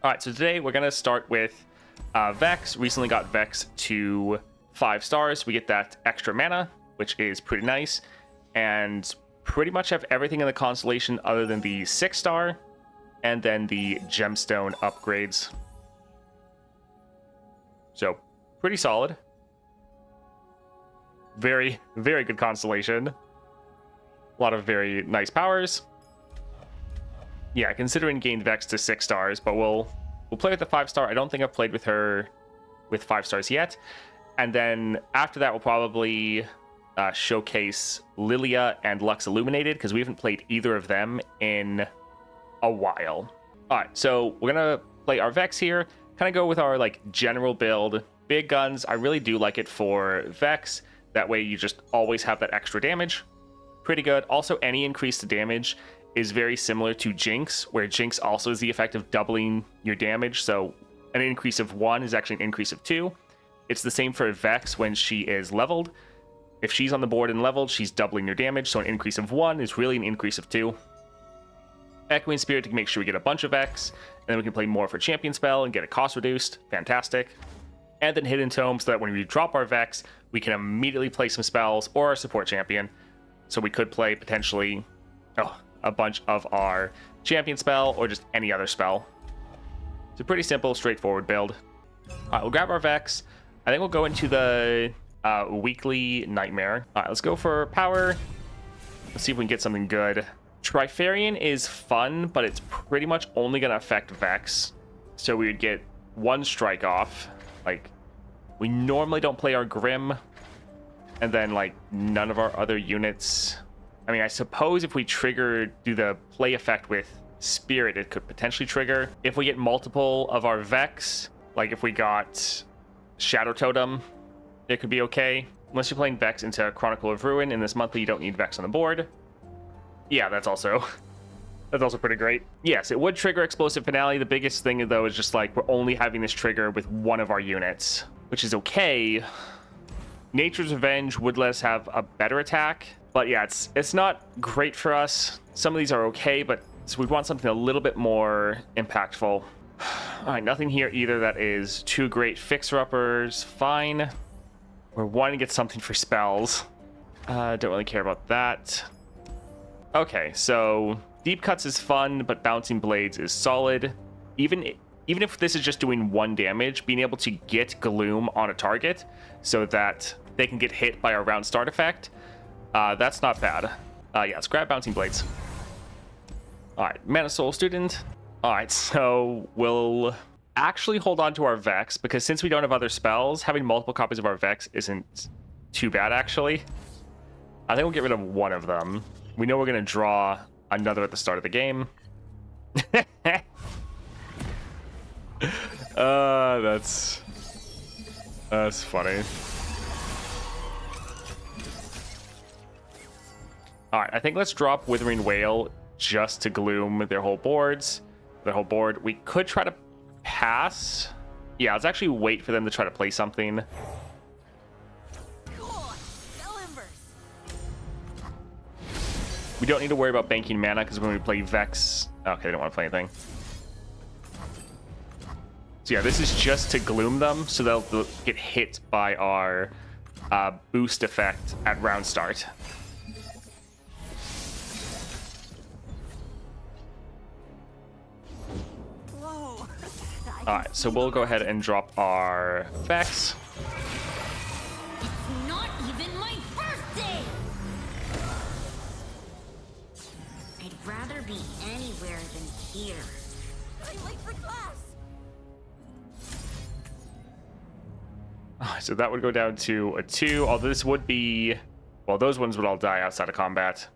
All right, so today we're going to start with Vex. Recently got Vex to 5 stars. We get that extra mana, which is pretty nice, and pretty much have everything in the constellation other than the 6-star and then the gemstone upgrades. So pretty solid. Very, very good constellation. A lot of very nice powers. Yeah, considering gained Vex to 6 stars, but we'll play with the 5-star. I don't think I've played with her with 5 stars yet. And then after that, we'll probably showcase Lilia and Lux Illuminated, because we haven't played either of them in a while. All right, so we're gonna play our Vex here. Kind of go with our like general build. Big guns. I really do like it for Vex. That way you just always have that extra damage. Pretty good. Also, any increase to damage is very similar to Jinx, where Jinx also is the effect of doubling your damage. So an increase of 1 is actually an increase of 2. It's the same for Vex when she is leveled. If she's on the board and leveled, she's doubling your damage. So an increase of 1 is really an increase of 2. Echoing Spirit to make sure we get a bunch of Vex, and then we can play more for Champion Spell and get a cost reduced. Fantastic. And then Hidden Tome, so that when we drop our Vex, we can immediately play some spells or our support champion. So we could play potentially a bunch of our Champion Spell or just any other spell. It's a pretty simple, straightforward build. All right, we'll grab our Vex. I think we'll go into the weekly Nightmare. All right, let's go for power. Let's see if we can get something good. Trifarian is fun, but it's pretty much only going to affect Vex. So we would get 1 strike off. Like, we normally don't play our Grim. And then, like, none of our other units. I mean, I suppose if we do the play effect with Spirit, it could potentially trigger. If we get multiple of our Vex, like if we got Shadow Totem, it could be okay. Unless you're playing Vex into Chronicle of Ruin in this monthly, you don't need Vex on the board. Yeah, that's also pretty great. Yes, it would trigger Explosive Finale. The biggest thing, though, is just like we're only having this trigger with one of our units, which is okay. Nature's Revenge would let us have a better attack, but yeah, it's not great for us. Some of these are okay, but we want something a little bit more impactful. All right, nothing here either that is too great. Fixer-uppers, fine. We're wanting to get something for spells. Don't really care about that. Okay, so Deep Cuts is fun, but Bouncing Blades is solid. Even if this is just doing 1 damage, being able to get Gloom on a target so that they can get hit by a round start effect, that's not bad. Yeah, let's grab Bouncing Blades. All right, Mana Soul Student. All right, so we'll actually hold on to our Vex, because since we don't have other spells, having multiple copies of our Vex isn't too bad, actually. I think we'll get rid of 1 of them. We know we're going to draw another at the start of the game. That's funny. All right, I think let's drop Withering Wail just to gloom their whole board. We could try to pass. Yeah, let's actually wait for them to try to play something. We don't need to worry about banking mana, because when we play Vex... Okay, they don't want to play anything. So yeah, this is just to gloom them, so they'll get hit by our boost effect at round start. Alright, so we'll go ahead and drop our Vex. It's not even my birthday! I'd rather be anywhere than here. I'm late for class! So that would go down to a 2, although this would be... Well, those ones would all die outside of combat.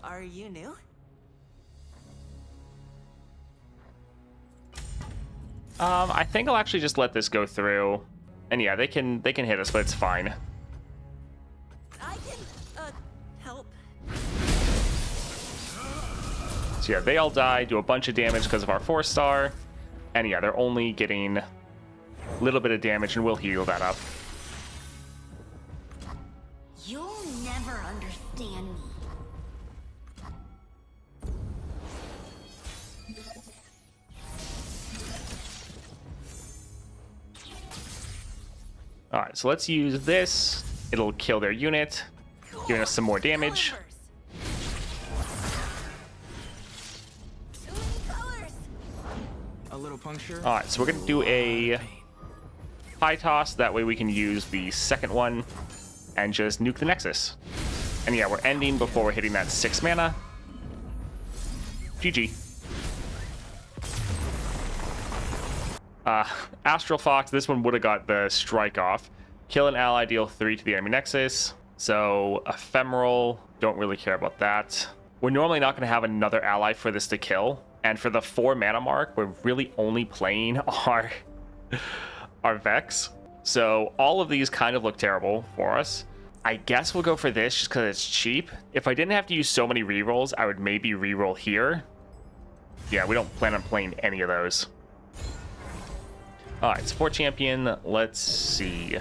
Are you new? I think I'll actually just let this go through. And yeah, they can hit us, but it's fine. I can, help. So yeah, they all die, do a bunch of damage because of our 4-star. And yeah, they're only getting a little bit of damage, and we'll heal that up. You'll never understand. understand me. All right, so let's use this. It'll kill their unit, giving us some more damage. A little puncture. All right, so we're gonna do a high toss. That way we can use the second one and just nuke the Nexus. And yeah, we're ending before we're hitting that 6 mana. GG. Astral Fox, this one would have got the strike off. Kill an ally, deal 3 to the enemy Nexus. So Ephemeral, don't really care about that. We're normally not going to have another ally for this to kill. And for the 4 mana mark, we're really only playing our Vex. So all of these kind of look terrible for us. I guess we'll go for this just because it's cheap. If I didn't have to use so many rerolls, I would maybe reroll here. Yeah, we don't plan on playing any of those. All right, support champion. Let's see.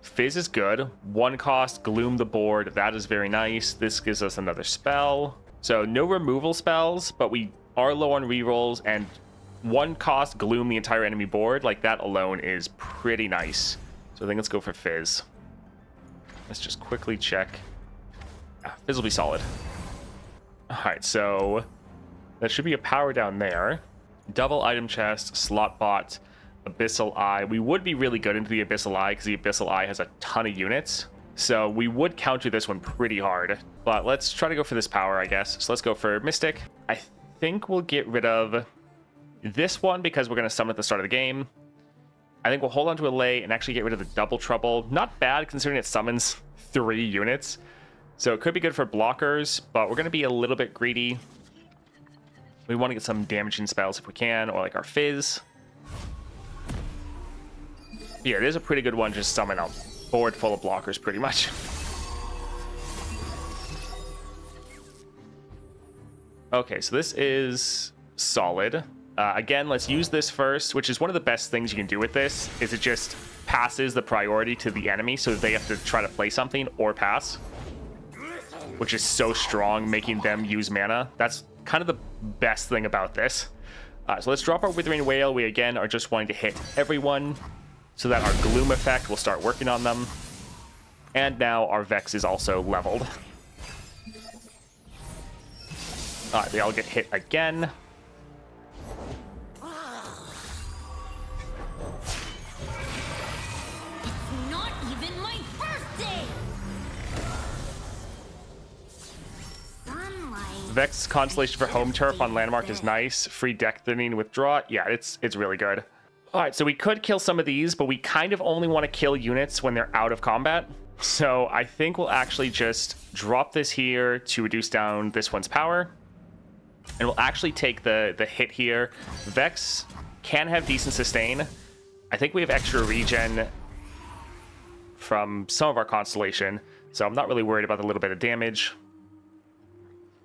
Fizz is good. 1 cost, gloom the board. That is very nice. This gives us another spell. So no removal spells, but we are low on rerolls, and 1 cost, gloom the entire enemy board. Like, that alone is pretty nice. So I think let's go for Fizz. Let's just quickly check. Fizz will be solid. All right, so that should be a power down there. Double item chest, slot bot, Abyssal Eye. We would be really good into the Abyssal Eye because the Abyssal Eye has a ton of units. So we would counter this one pretty hard. But let's try to go for this power, I guess. So let's go for Mystic. I think we'll get rid of this one because we're going to summon at the start of the game. I think we'll hold on to Allay and actually get rid of the Double Trouble. Not bad considering it summons 3 units. So it could be good for blockers, but we're going to be a little bit greedy. We want to get some damaging spells if we can, or like our Fizz. Yeah, it is a pretty good one, just summon a board full of blockers pretty much. Okay, so this is solid. Again, let's use this first, which is one of the best things you can do with this, is it just passes the priority to the enemy so they have to try to play something or pass, which is so strong, making them use mana. That's kind of the best thing about this. So let's drop our Withering Wail. We again are just wanting to hit everyone so that our Gloom effect will start working on them. And now our Vex is also leveled. They all get hit again. Not even my birthday! Sunlight. Vex Constellation for home turf on Landmark is nice. Free deck thinning withdraw. Yeah, it's really good. All right, so we could kill some of these, but we kind of only want to kill units when they're out of combat. So I think we'll actually just drop this here to reduce down this one's power. And we'll actually take the hit here. Vex can have decent sustain. I think we have extra regen from some of our Constellation, so I'm not really worried about the little bit of damage.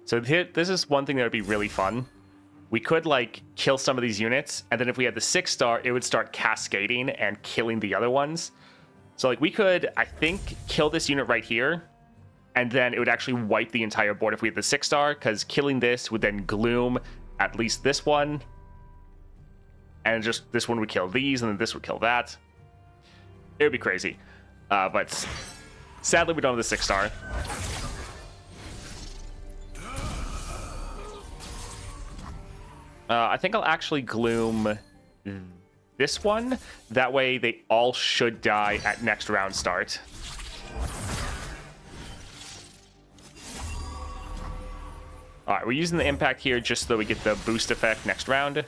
So this is one thing that would be really fun. We could, like, kill some of these units, and then if we had the 6-star, it would start cascading and killing the other ones. So, like, we could, I think, kill this unit right here, and then it would actually wipe the entire board if we had the 6-star, because killing this would then gloom at least this one. And just this one would kill these, and then this would kill that. It would be crazy. But sadly, we don't have the 6-star. I think I'll actually gloom this one. That way, they all should die at next round start. Alright, we're using the impact here just so that we get the boost effect next round.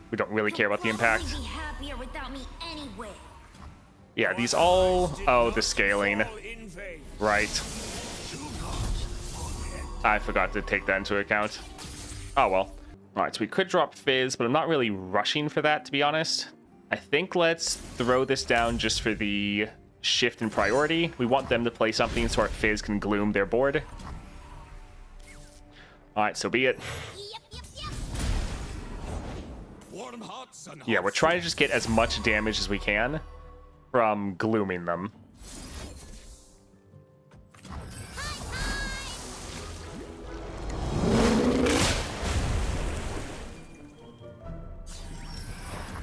We don't really care about the impact. You'll probably be happier without me anyway. Yeah, these all... Oh, the scaling. Right. I forgot to take that into account. Oh, well. Alright, so we could drop Fizz, but I'm not really rushing for that, to be honest. I think let's throw this down just for the shift in priority. We want them to play something so our Fizz can gloom their board. Alright, so be it. Yeah, we're trying to just get as much damage as we can from glooming them.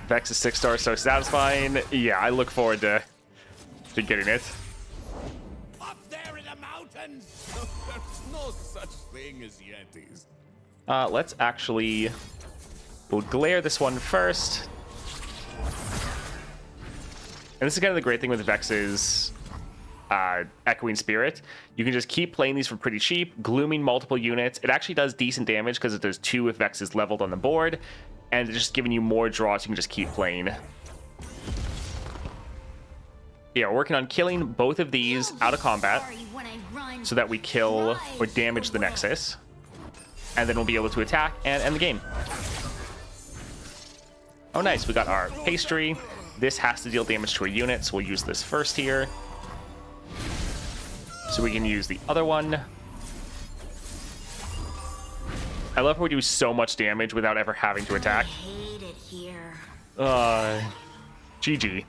Vex is 6-star, so satisfying. Yeah, I look forward to getting it. Up there in the mountains, there's no such thing as Yetis. Let's actually... We'll glare this one first. And this is kind of the great thing with Vex's Echoing Spirit. You can just keep playing these for pretty cheap, glooming multiple units. It actually does decent damage because it does 2 if Vex is leveled on the board. And it's just giving you more draws, so you can just keep playing. Yeah, we're working on killing both of these out of combat so that we kill or damage the Nexus. And then we'll be able to attack and end the game. Oh, nice. We got our pastry. This has to deal damage to a unit, so we'll use this first here. So we can use the other one. I love how we do so much damage without ever having to attack. I hate it here. GG.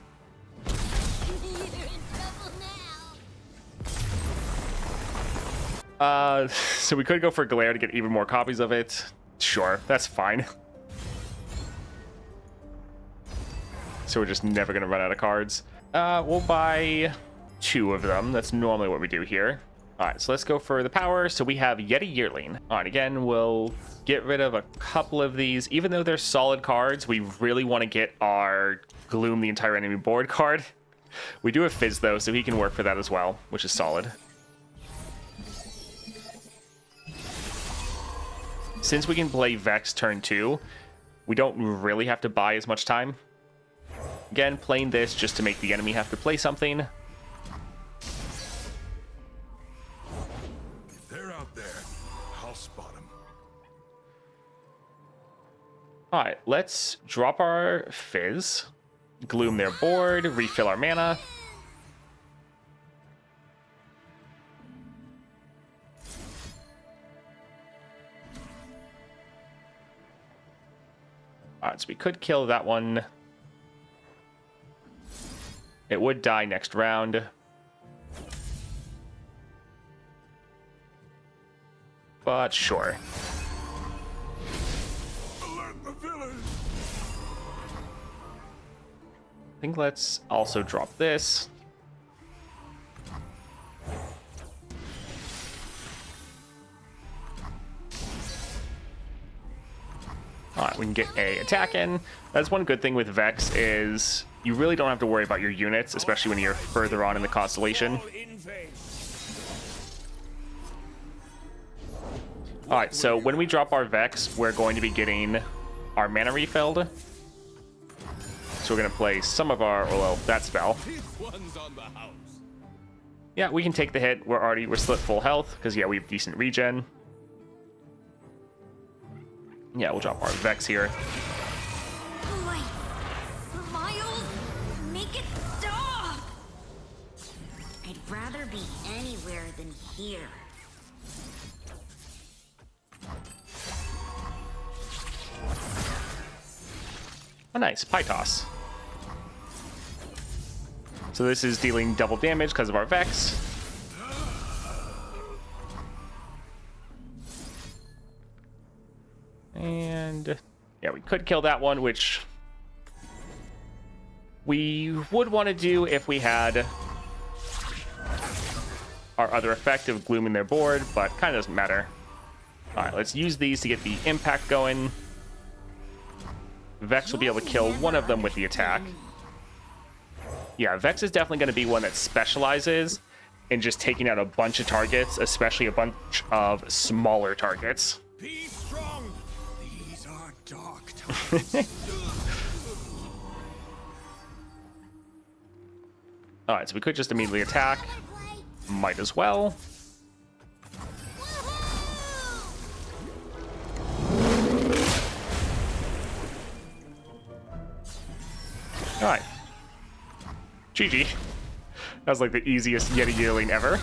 So we could go for Glare to get even more copies of it. Sure, that's fine. So we're just never going to run out of cards. We'll buy 2 of them. That's normally what we do here. All right, so let's go for the power. So we have Yeti Yearling. All right, again, we'll get rid of a couple of these. Even though they're solid cards, we really want to get our Gloom the entire enemy board card. We do have Fizz, though, so he can work for that as well, which is solid. Since we can play Vex turn 2, we don't really have to buy as much time. Again, playing this just to make the enemy have to play something. If they're out there, I'll spot them. All right, let's drop our Fizz, Gloom their board, refill our mana. All right, so we could kill that one. It would die next round. But sure. Alert the village. I think let's also drop this. All right, we can get a attack in. That's one good thing with Vex is you really don't have to worry about your units, especially when you're further on in the constellation. All right, so when we drop our Vex, we're going to be getting our mana refilled. So we're going to play some of our, well, that spell. Yeah, we can take the hit. We're still at full health because, yeah, we have decent regen. Yeah, we'll drop our Vex here. Boy, Miles, make it stop! I'd rather be anywhere than here. Oh, nice. Pie Toss. So this is dealing double damage because of our Vex. And yeah, we could kill that one, which we would want to do if we had our other effect of glooming their board, but kind of doesn't matter. All right, let's use these to get the impact going. Vex will be able to kill one of them with the attack. Yeah, Vex is definitely going to be one that specializes in just taking out a bunch of targets, especially a bunch of smaller targets. Be strong. These are dark times. All right, so we could just immediately attack. Might as well. All right. GG. That was like the easiest Yeti Yearling ever.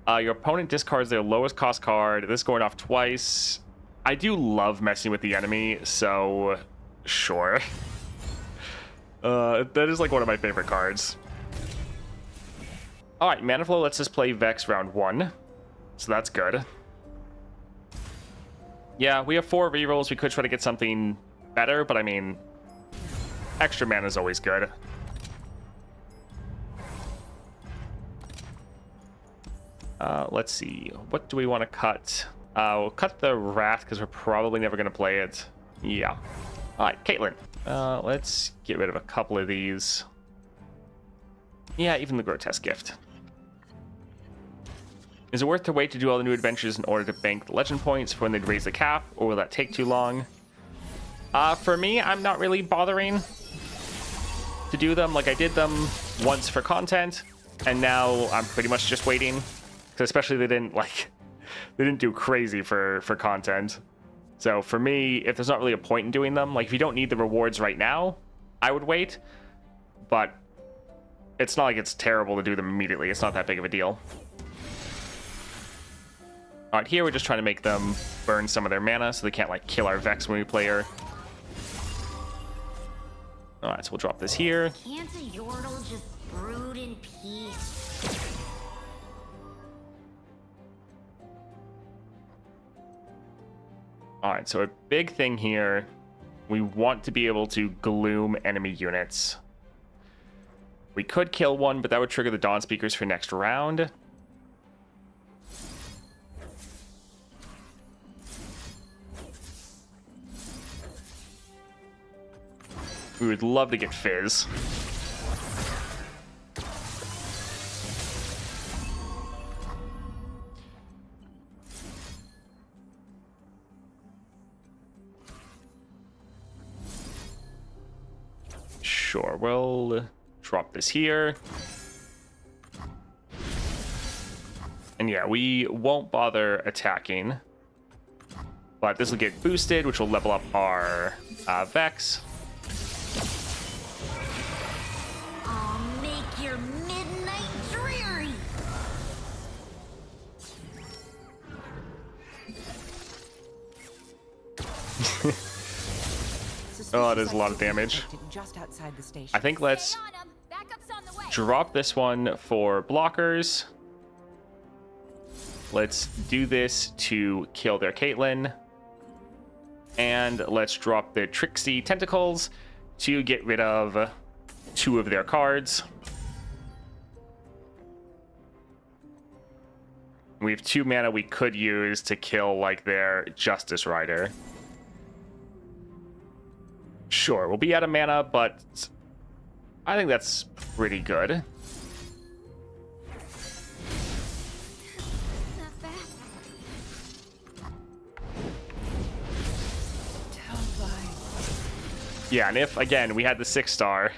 Your opponent discards their lowest cost card. This going off twice. I do love messing with the enemy, so sure. That is like one of my favorite cards. All right, Mana Flow lets us play Vex round 1, so that's good. Yeah, we have 4 rerolls. We could try to get something better, but I mean, extra mana is always good. Let's see. What do we want to cut? We'll cut the Wrath because we're probably never going to play it. Yeah. All right, Caitlyn. Let's get rid of a couple of these. Yeah, even the Grotesque Gift. Is it worth to wait to do all the new adventures in order to bank the legend points for when they'd raise the cap, or will that take too long? For me, I'm not really bothering to do them. Like, I did them once for content, and now I'm pretty much just waiting. Because especially they didn't do crazy for content. So for me, if there's not really a point in doing them, like if you don't need the rewards right now, I would wait. But it's not like it's terrible to do them immediately. It's not that big of a deal. All right, here we're just trying to make them burn some of their mana so they can't like kill our Vex when we play her. All right, so we'll drop this here. Can't a Yordle just brood in peace? All right, so a big thing here, we want to be able to gloom enemy units. We could kill one, but that would trigger the Dawn Speakers for next round. We would love to get Fizz. Sure, we'll drop this here. And yeah, we won't bother attacking. But this will get boosted, which will level up our Vex. I'll make your midnight dreary. Oh, it is a lot of damage. Just outside the station. I think let's drop this one for blockers. Let's do this to kill their Caitlyn. And let's drop their Trixie Tentacles to get rid of 2 of their cards. We have 2 mana we could use to kill like their Justice Rider. Sure, we'll be out of mana, but I think that's pretty good. Not bad. Yeah, and if, again, we had the 6-star,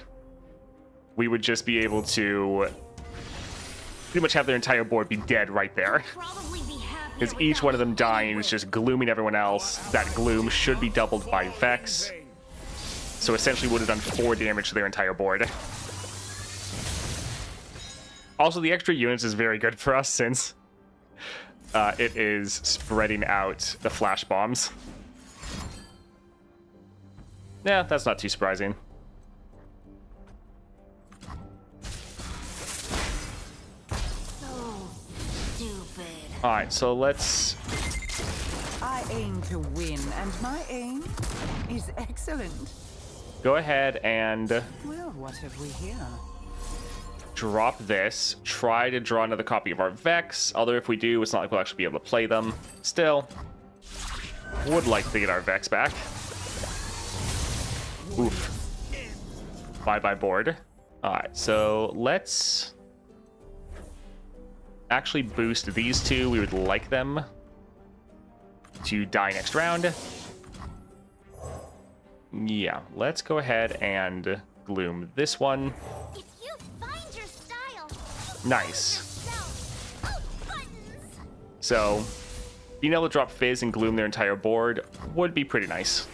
we would just be able to pretty much have their entire board be dead right there. Probably be happier Because each one of them dying is just glooming everyone else. That gloom should be doubled by Vex. So essentially would have done 4 damage to their entire board. Also, the extra units is very good for us since it is spreading out the flash bombs. Yeah, that's not too surprising. So stupid. Alright, so let's... I aim to win, and my aim is excellent. go ahead and Well, what have we here? drop this. Try to draw another copy of our Vex. Although if we do, it's not like we'll actually be able to play them. Still, would like to get our Vex back. Oof. Bye-bye board. Alright, so let's actually boost these 2. We would like them to die next round. Yeah, let's go ahead and gloom this one. If you find your style, Nice. yourself. Oh, buttons. So, being able to drop Fizz and gloom their entire board would be pretty nice.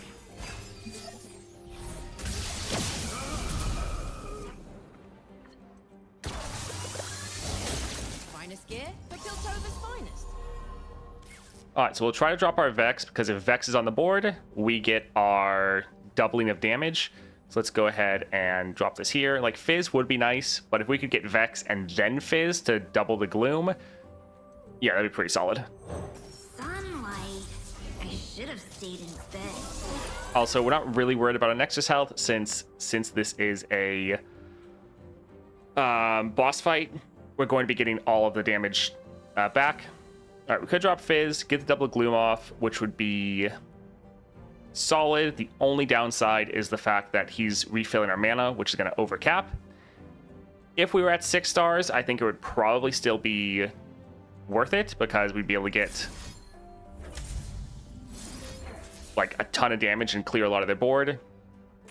Finest gear for Piltover's finest. Alright, so we'll try to drop our Vex, because if Vex is on the board, we get our doubling of damage. So let's go ahead and drop this here. Like, Fizz would be nice, but if we could get Vex and then Fizz to double the gloom, yeah, that'd be pretty solid. Sunlight. A should have stayed in bed. Also, we're not really worried about a Nexus health since this is a boss fight. We're going to be getting all of the damage back. All right, we could drop Fizz, get the double Gloom off, which would be solid. The only downside is the fact that he's refilling our mana, which is going to overcap. If we were at 6 stars, I think it would probably still be worth it because we'd be able to get like a ton of damage and clear a lot of their board.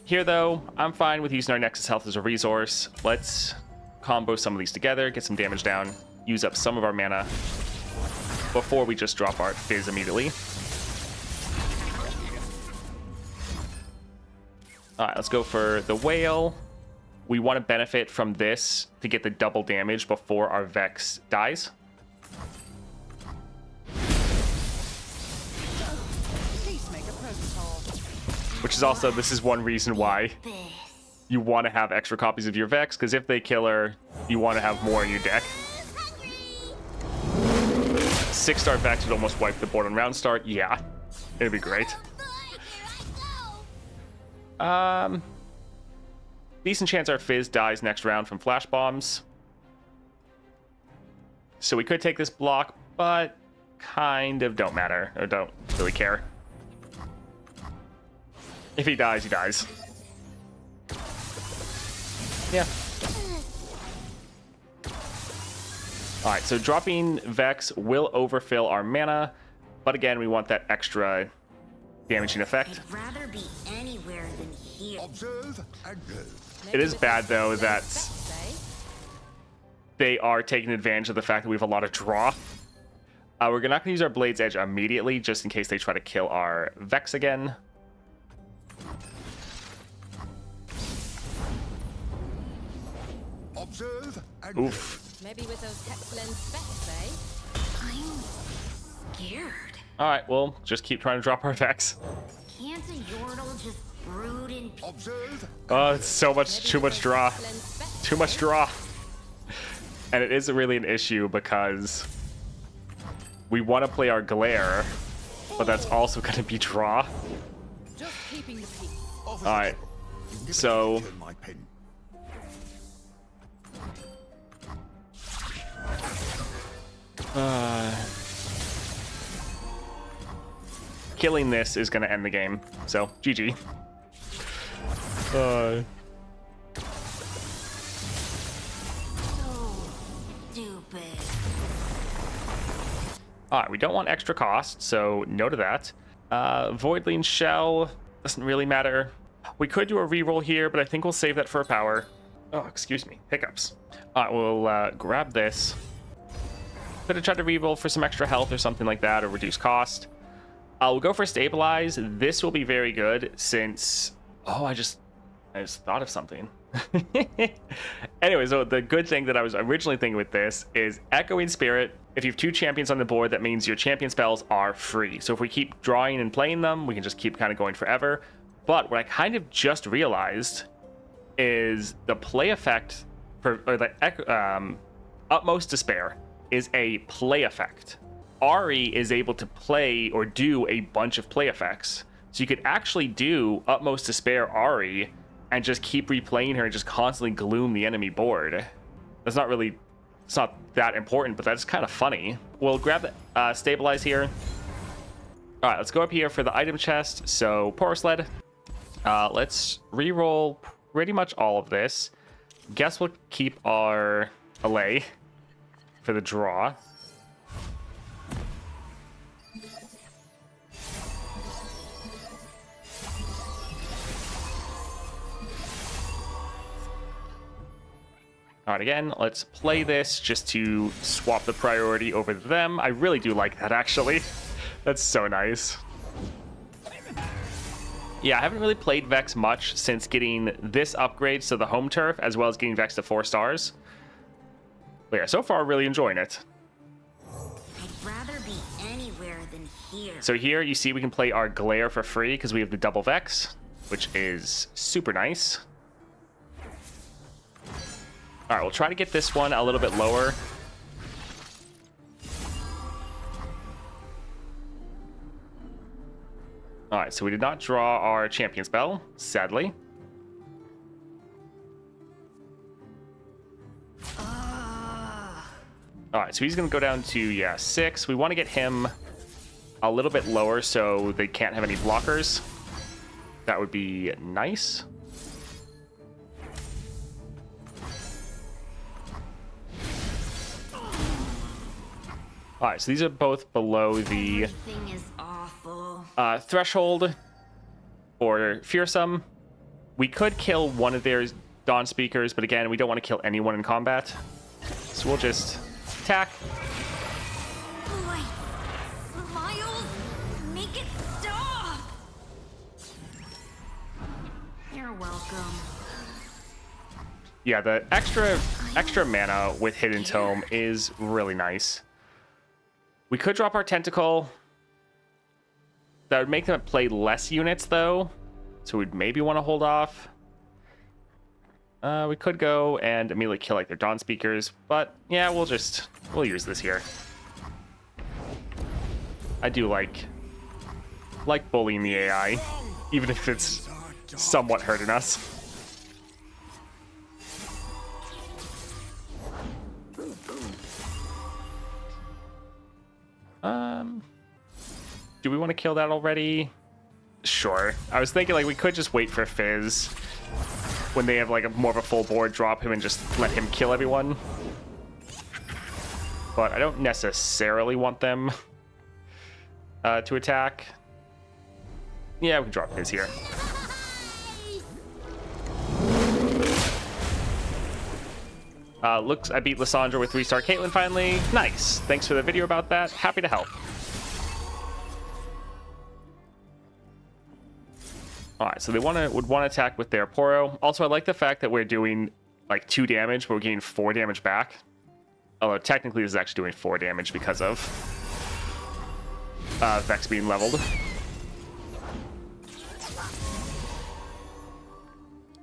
Here, though, I'm fine with using our Nexus health as a resource. Let's combo some of these together, get some damage down, use up some of our mana before we just drop our Fizz immediately. All right, let's go for the Whale. We want to benefit from this to get the double damage before our Vex dies. Which is also, this is one reason why you want to have extra copies of your Vex, because if they kill her, you want to have more in your deck. 6-star Vex would almost wipe the board on round start. Yeah, it'd be great. Decent chance our Fizz dies next round from flash bombs. So we could take this block, but kind of don't matter, or don't really care. If he dies, he dies. Yeah. Alright, so dropping Vex will overfill our mana, but again, we want that extra damaging effect. I'd rather be anywhere than here. Observe and go. It is bad, though, that they are taking advantage of the fact that we have a lot of draw. We're not going to use our Blade's Edge immediately, just in case they try to kill our Vex again. Observe and Oof. Maybe with those Hexland specs, I'm scared. Alright, well, just keep trying to drop our Vex. Can't a Yordle just brood in peace? observe. Oh, it's so much, too much draw. Too much draw. And it is really an issue because we want to play our Glare, but that's also going to be draw. just keeping the peace. Alright, so Turn my pen. killing this is going to end the game. So, GG. So stupid. Alright, we don't want extra cost, so no to that. Voidling Shell doesn't really matter. We could do a reroll here, but I think we'll save that for a power. Oh, excuse me. Hiccups. Alright, we'll grab this. Could have tried to reroll for some extra health or something like that, or reduce cost. We'll go for Stabilize. This will be very good since... Oh, I just thought of something. Anyway, so the good thing that I was originally thinking with this is Echoing Spirit. If you have 2 champions on the board, that means your champion spells are free. So if we keep drawing and playing them, we can just keep kind of going forever. But what I kind of just realized is the play effect for, or the Utmost Despair is a play effect. Ahri is able to play or do a bunch of play effects. So you could actually do Utmost Despair Ahri and just keep replaying her and just constantly gloom the enemy board. That's not really, it's not that important, but that's kind of funny. We'll grab Stabilize here. All right, let's go up here for the item chest. So Power Sled. Let's reroll pretty much all of this. Guess we'll keep our Allay for the draw. All right, again, let's play this just to swap the priority over to them. I really do like that, actually. That's so nice. Yeah, I haven't really played Vex much since getting this upgrade, so the home turf, as well as getting Vex to 4 stars. But yeah, so far, really enjoying it. I'd rather be anywhere than here. So here, you see we can play our Glare for free because we have the double Vex, which is super nice. All right, we'll try to get this one a little bit lower. All right, so we did not draw our champion spell, sadly. All right, so he's going to go down to, yeah, 6. We want to get him a little bit lower so they can't have any blockers. That would be nice. All right, so these are both below the Everything is awful. threshold or fearsome. We could kill one of their Dawn Speakers, but again, we don't want to kill anyone in combat. So we'll just attack. Boy, Miles, make it stop. You're welcome. Yeah, the extra mana with Hidden Tome is really nice. We could drop our Tentacle. That would make them play less units, though. So we'd maybe want to hold off. We could go and immediately kill like their Dawn Speakers, but yeah, we'll use this here. I do like bullying the AI, even if it's somewhat hurting us. Do we want to kill that already? Sure. I was thinking like we could just wait for Fizz when they have like more of a full board, drop him and just let him kill everyone. But I don't necessarily want them to attack. Yeah, we can drop Fizz here. Looks, I beat Lissandra with 3-star Caitlyn finally. Nice. Thanks for the video about that. Happy to help. All right, so they would want to attack with their Poro. Also, I like the fact that we're doing like 2 damage, but we're getting 4 damage back. Although technically this is actually doing 4 damage because of Vex being leveled.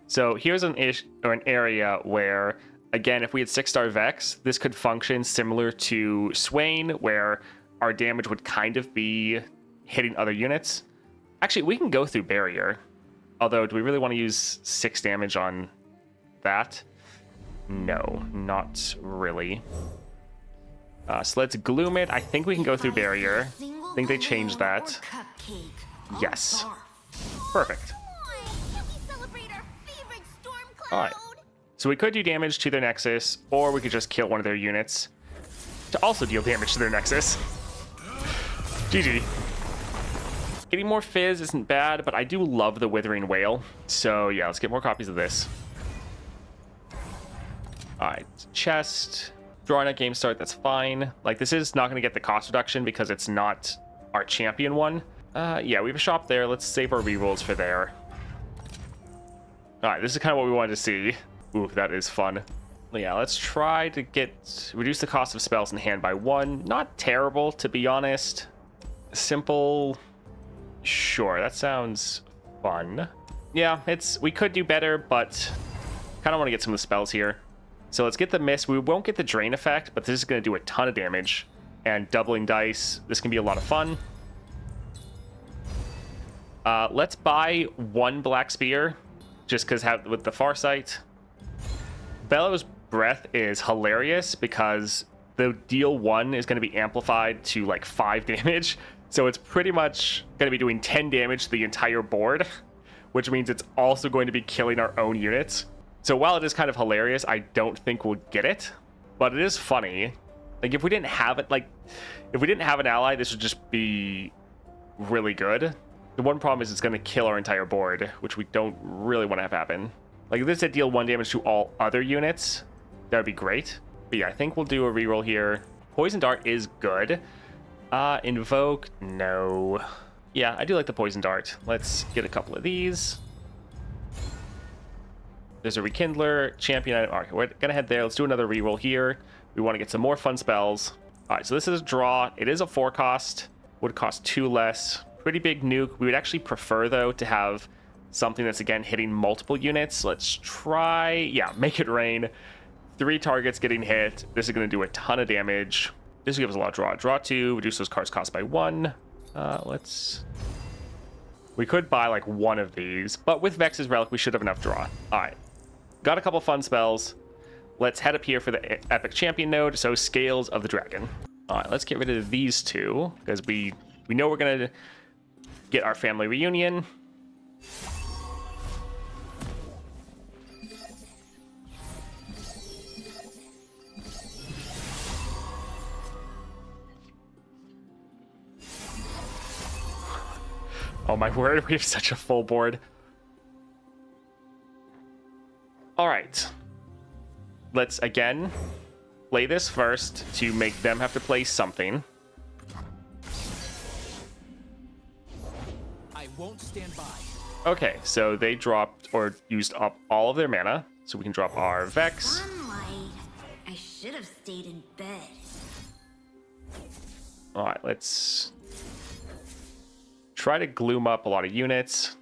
So here's an area where, again, if we had 6-star Vex, this could function similar to Swain, where our damage would kind of be hitting other units. Actually, we can go through Barrier. Although, do we really want to use 6 damage on that? No, not really. So let's Gloom it. I think we can go through Barrier. I think they changed that. Yes. Perfect. Alright. So we could do damage to their Nexus, or we could just kill one of their units to also deal damage to their Nexus. GG. Getting more Fizz isn't bad, but I do love the Withering Wail. So yeah, let's get more copies of this. Alright, chest. Drawing at game start, that's fine. Like, this is not going to get the cost reduction because it's not our champion one. Yeah, we have a shop there. Let's save our rerolls for there. Alright, this is kind of what we wanted to see. Ooh, that is fun. Yeah, let's try to reduce the cost of spells in hand by 1. Not terrible, to be honest. Simple. Sure, that sounds fun. Yeah, we could do better, but kind of want to get some of the spells here. So let's get the Mist. We won't get the Drain effect, but this is going to do a ton of damage. And doubling dice, this can be a lot of fun. Let's buy 1 Black Spear, just because with the Farsight. Bellows Breath is hilarious because the deal 1 is going to be amplified to like 5 damage. So it's pretty much going to be doing 10 damage to the entire board, which means it's also going to be killing our own units. So while it is kind of hilarious, I don't think we'll get it, but it is funny. Like, if we didn't have it, like, if we didn't have an ally, this would just be really good. The one problem is it's going to kill our entire board, which we don't really want to have happen. Like, if this did deal 1 damage to all other units, that would be great. But yeah, I think we'll do a reroll here. Poison Dart is good. Invoke, no. Yeah, I do like the Poison Dart. Let's get a couple of these. There's a Rekindler, champion item. All right, we're gonna head there. Let's do another reroll here. We want to get some more fun spells. All right, so this is a draw. It is a 4 cost. Would cost 2 less. Pretty big nuke. We would actually prefer, though, to have something that's, again, hitting multiple units. Let's try, yeah, Make It Rain. 3 targets getting hit. This is gonna do a ton of damage. This will give us a lot of draw. Draw 2, reduce those cards cost by 1. Let's We could buy like one of these, but with Vex's Relic, we should have enough draw. All right. Got a couple fun spells. Let's head up here for the Epic Champion node, so Scales of the Dragon. All right, let's get rid of these two, because we know we're going to get our family reunion. Oh my word, we have such a full board. All right. Let's, again, play this first to make them have to play something. I won't stand by. Okay, so they dropped or used up all of their mana, so we can drop our Vex. Sunlight. I should have stayed in bed. All right, let's try to gloom up a lot of units.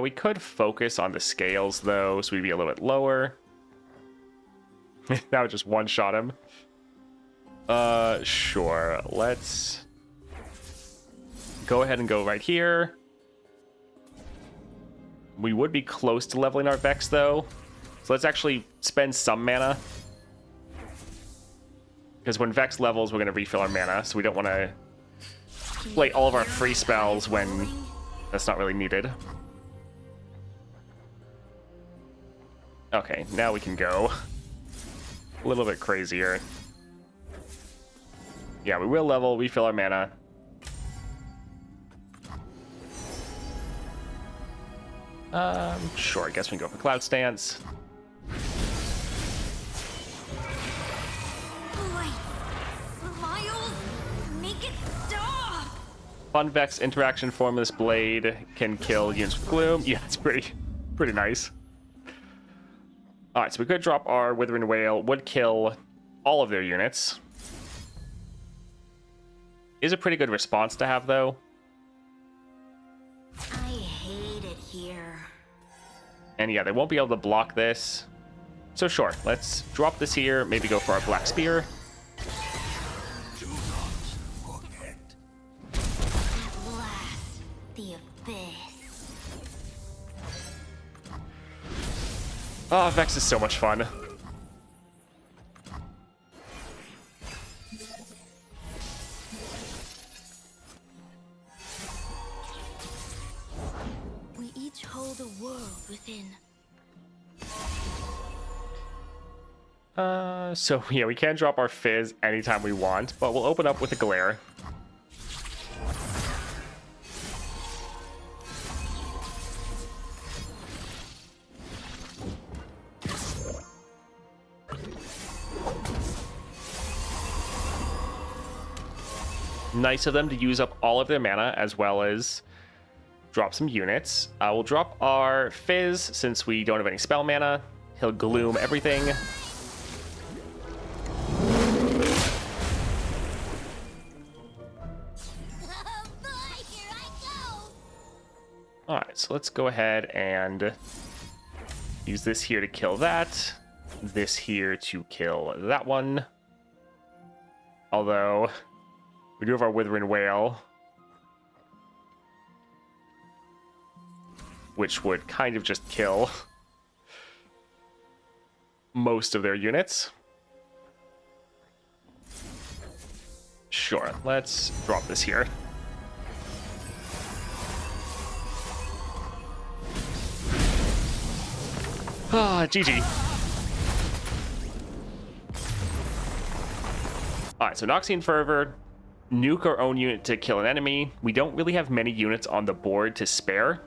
We could focus on the Scales, though, so we'd be a little bit lower. That would just one-shot him. Sure. Let's go ahead and go right here. We would be close to leveling our Vex, though. So let's actually spend some mana. Because when Vex levels, we're going to refill our mana, so we don't want to play all of our free spells when that's not really needed. Okay, now we can go a little bit crazier. Yeah, we will level, refill our mana. Sure, I guess we can go for Cloud Stance. Miles, make it stop! Fun Vex interaction Formless Blade can kill units with Gloom. Yeah, it's pretty nice. Alright, so we could drop our Withering Wail, would kill all of their units. Is a pretty good response to have, though. I hate it here. And yeah, they won't be able to block this. So sure, let's drop this here, maybe go for our Black Spear. Do not forget. At last, the Abyss. Oh, Vex is so much fun. We each hold a world within. So yeah, we can drop our Fizz anytime we want, but we'll open up with a Glare. Nice of them to use up all of their mana as well as drop some units. We'll drop our Fizz since we don't have any spell mana. He'll Gloom everything. Alright, so let's go ahead and use this here to kill that. This here to kill that one. Although, we do have our Withering Wail, which would kind of just kill most of their units. Sure, let's drop this here. Ah, GG. Alright, so Noxian Fervor, nuke our own unit to kill an enemy. We don't really have many units on the board to spare,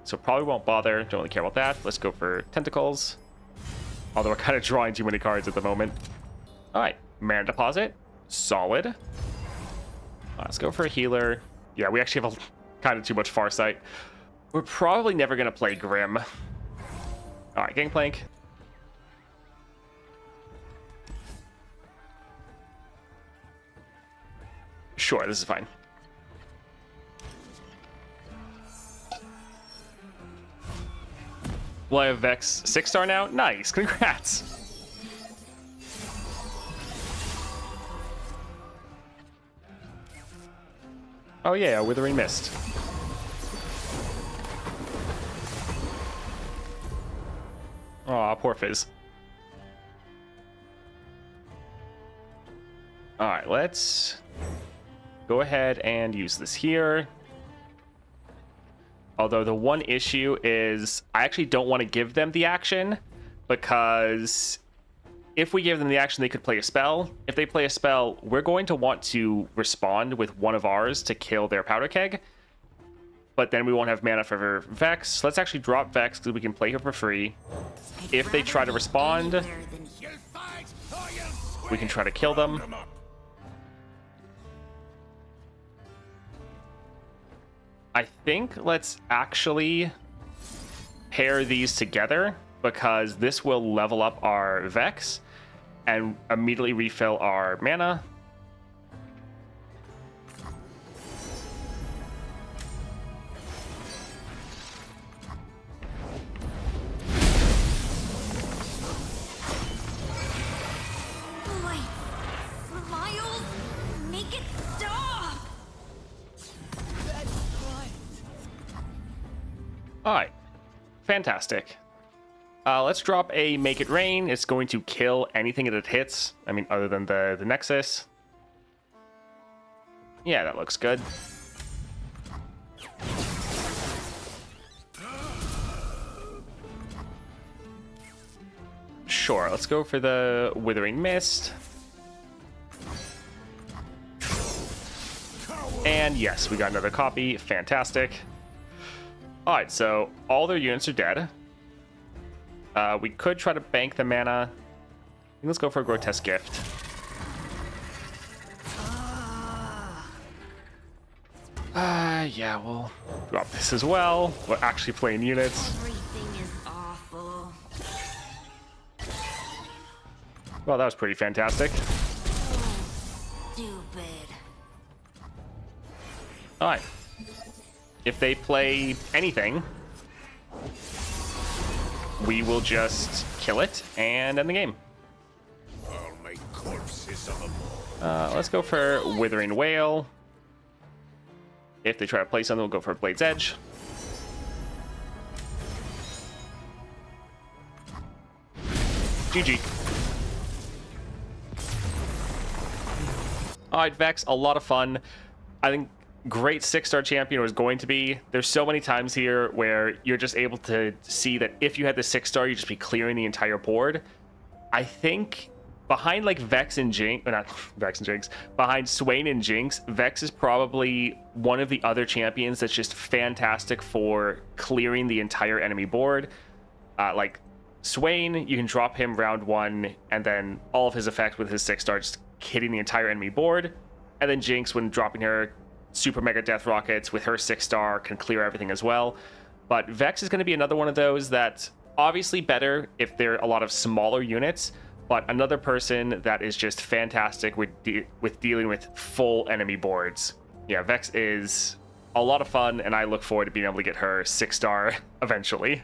so probably won't bother. Don't really care about that. Let's go for Tentacles. Although we're kind of drawing too many cards at the moment. Alright, Mana Deposit. Solid. Let's go for a healer. Yeah, we actually have kind of too much Farsight. We're probably never going to play Grim. Alright, Gangplank. Sure, this is fine. Well, I have Vex 6-star now? Nice, congrats! Oh yeah, Withering Mist. poor Fizz. Alright, let's go ahead and use this here. Although the one issue is I actually don't want to give them the action, because if we give them the action, they could play a spell. If they play a spell, we're going to want to respond with one of ours to kill their powder keg. But then we won't have mana for Vex. Let's actually drop Vex because we can play her for free. If they try to respond, we can try to kill them. I think let's actually pair these together, because this will level up our Vex and immediately refill our mana. Boy, Miles, make it stop! All right, fantastic. Let's drop a Make It Rain. It's going to kill anything that it hits. I mean, other than the Nexus. Yeah, that looks good. Sure, let's go for the Withering Mist. And yes, we got another copy. Fantastic. Alright, so all their units are dead. We could try to bank the mana. Let's go for a Grotesque Gift. Yeah, we'll drop this as well. We're actually playing units. Everything is awful. Well, that was pretty fantastic. Stupid. Alright. If they play anything, we will just kill it and end the game. I'll make corpses of them. Let's go for Withering Wail. If they try to play something, we'll go for Blade's Edge. GG. Alright, Vex, a lot of fun. I think great 6-star champion was going to be. There's so many times here where you're just able to see that if you had the 6-star, you'd just be clearing the entire board. I think behind like Vex and Jinx, or not Vex and Jinx, behind Swain and Jinx, Vex is probably one of the other champions that's just fantastic for clearing the entire enemy board. Like Swain, you can drop him round 1, and then all of his effect with his 6-star just hitting the entire enemy board. And then Jinx, when dropping her Super Mega Death Rockets with her 6-star, can clear everything as well. But Vex is going to be another one of those that's obviously better if they're a lot of smaller units, but another person that is just fantastic with dealing with full enemy boards. Yeah, Vex is a lot of fun, and I look forward to being able to get her 6-star eventually.